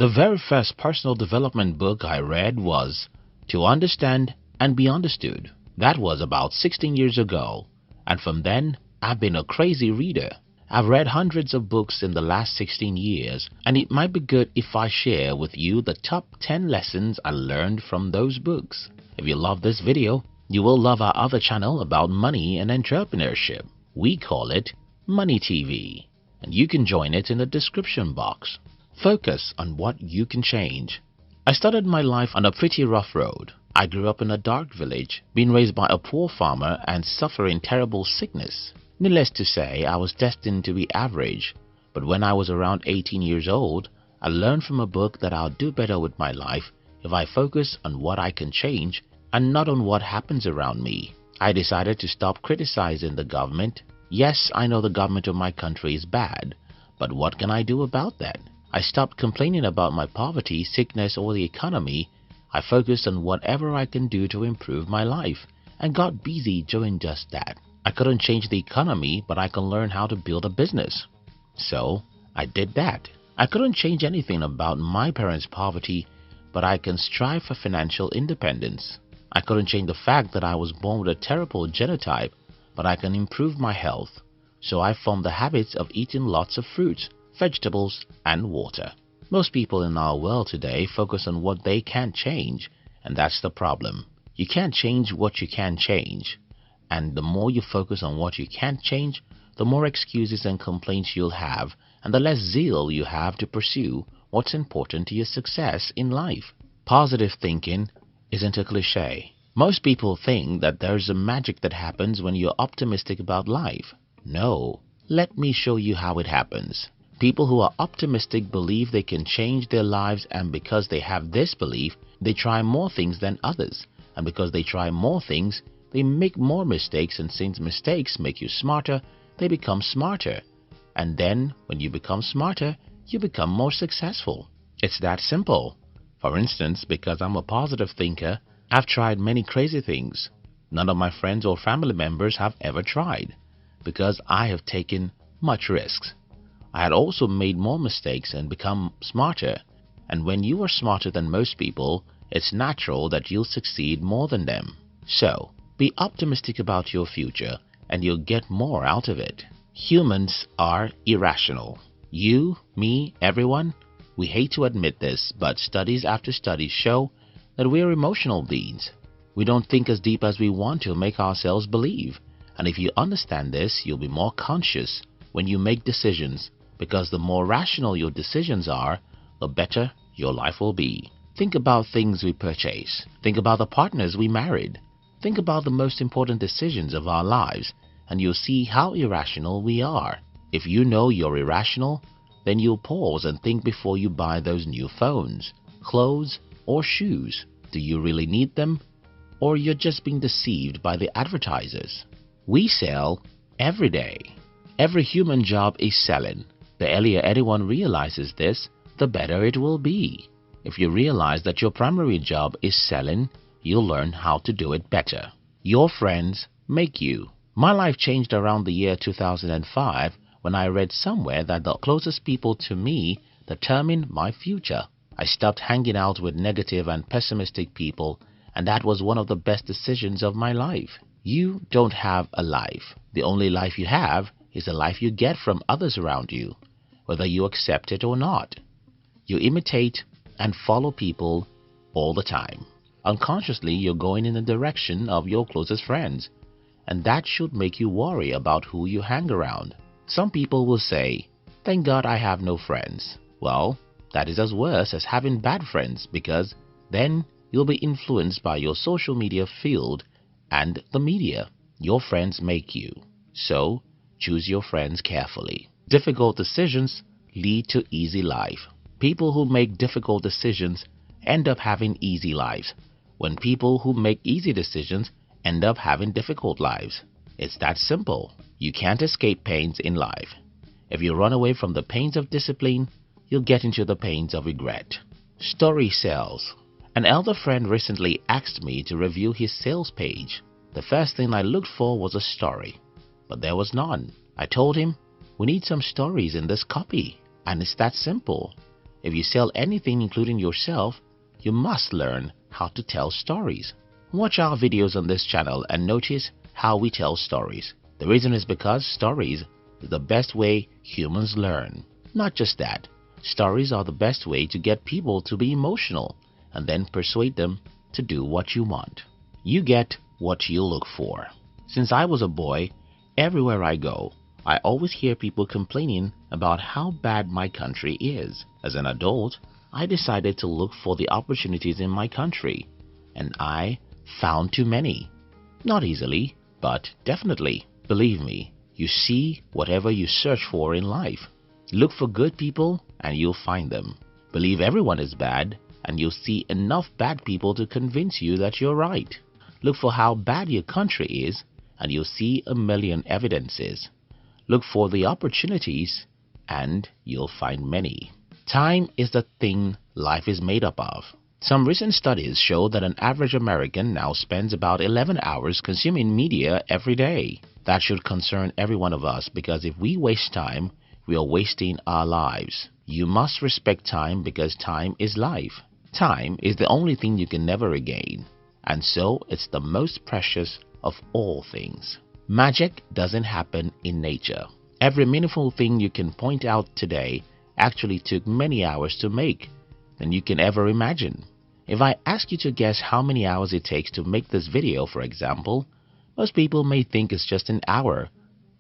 The very first personal development book I read was To Understand and Be Understood. That was about 16 years ago, and from then I've been a crazy reader. I've read hundreds of books in the last 16 years, and it might be good if I share with you the top 10 lessons I learned from those books. If you love this video, you will love our other channel about money and entrepreneurship. We call it Money TV, and you can join it in the description box. Focus on what you can change. I started my life on a pretty rough road. I grew up in a dark village, being raised by a poor farmer and suffering terrible sickness. Needless to say, I was destined to be average, but when I was around 18 years old, I learned from a book that I'll do better with my life if I focus on what I can change and not on what happens around me. I decided to stop criticizing the government. Yes, I know the government of my country is bad, but what can I do about that? I stopped complaining about my poverty, sickness, or the economy. I focused on whatever I can do to improve my life and got busy doing just that. I couldn't change the economy, but I can learn how to build a business. So I did that. I couldn't change anything about my parents' poverty, but I can strive for financial independence. I couldn't change the fact that I was born with a terrible genotype, but I can improve my health. So I formed the habits of eating lots of fruits, vegetables, and water. Most people in our world today focus on what they can't change, and that's the problem. You can't change what you can change. And the more you focus on what you can't change, the more excuses and complaints you'll have, and the less zeal you have to pursue what's important to your success in life. Positive thinking isn't a cliche. Most people think that there's a magic that happens when you're optimistic about life. No, let me show you how it happens. People who are optimistic believe they can change their lives, and because they have this belief, they try more things than others. And because they try more things, they make more mistakes, and since mistakes make you smarter, they become smarter. And then, when you become smarter, you become more successful. It's that simple. For instance, because I'm a positive thinker, I've tried many crazy things. None of my friends or family members have ever tried, because I have taken much risks. I had also made more mistakes and become smarter. And when you are smarter than most people, it's natural that you'll succeed more than them. So, be optimistic about your future and you'll get more out of it. Humans are irrational. You, me, everyone, we hate to admit this, but studies after studies show that we're emotional beings. We don't think as deep as we want to make ourselves believe. And if you understand this, you'll be more conscious when you make decisions, because the more rational your decisions are, the better your life will be. Think about things we purchase. Think about the partners we married. Think about the most important decisions of our lives, and you'll see how irrational we are. If you know you're irrational, then you'll pause and think before you buy those new phones, clothes, or shoes. Do you really need them? Or you're just being deceived by the advertisers? We sell every day. Every human job is selling. The earlier anyone realizes this, the better it will be. If you realize that your primary job is selling, you'll learn how to do it better. Your friends make you. My life changed around the year 2005 when I read somewhere that the closest people to me determine my future. I stopped hanging out with negative and pessimistic people, and that was one of the best decisions of my life. You don't have a life. The only life you have is the life you get from others around you, whether you accept it or not. You imitate and follow people all the time. Unconsciously, you're going in the direction of your closest friends, and that should make you worry about who you hang around. Some people will say, "Thank God I have no friends." Well, that is as worse as having bad friends, because then you'll be influenced by your social media field and the media. Your friends make you. So, choose your friends carefully. Difficult decisions lead to easy life. People who make difficult decisions end up having easy lives, when people who make easy decisions end up having difficult lives. It's that simple. You can't escape pains in life. If you run away from the pains of discipline, you'll get into the pains of regret. Story sells. An elder friend recently asked me to review his sales page. The first thing I looked for was a story, but there was none. I told him, "We need some stories in this copy," and it's that simple. If you sell anything including yourself, you must learn how to tell stories. Watch our videos on this channel and notice how we tell stories. The reason is because stories is the best way humans learn. Not just that, stories are the best way to get people to be emotional and then persuade them to do what you want. You get what you look for. Since I was a boy, everywhere I go, I always hear people complaining about how bad my country is. As an adult, I decided to look for the opportunities in my country, and I found too many. Not easily, but definitely. Believe me, you see whatever you search for in life. Look for good people and you'll find them. Believe everyone is bad and you'll see enough bad people to convince you that you're right. Look for how bad your country is and you'll see a million evidences. Look for the opportunities and you'll find many. Time is the thing life is made up of. Some recent studies show that an average American now spends about 11 hours consuming media every day. That should concern every one of us, because if we waste time, we are wasting our lives. You must respect time because time is life. Time is the only thing you can never regain, and so it's the most precious of all things. Magic doesn't happen in nature. Every meaningful thing you can point out today actually took many hours to make than you can ever imagine. If I ask you to guess how many hours it takes to make this video, for example, most people may think it's just an hour.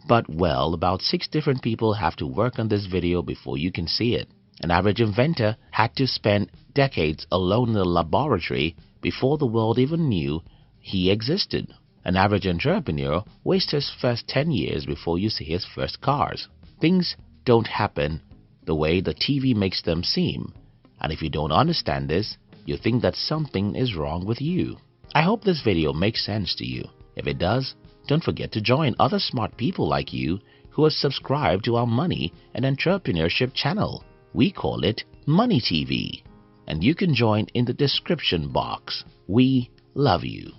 But well, about 6 different people have to work on this video before you can see it. An average inventor had to spend decades alone in the laboratory before the world even knew he existed. An average entrepreneur wastes his first 10 years before you see his first cars. Things don't happen the way the TV makes them seem. And if you don't understand this, you think that something is wrong with you. I hope this video makes sense to you. If it does, don't forget to join other smart people like you who have subscribed to our money and entrepreneurship channel. We call it Money TV, and you can join in the description box. We love you.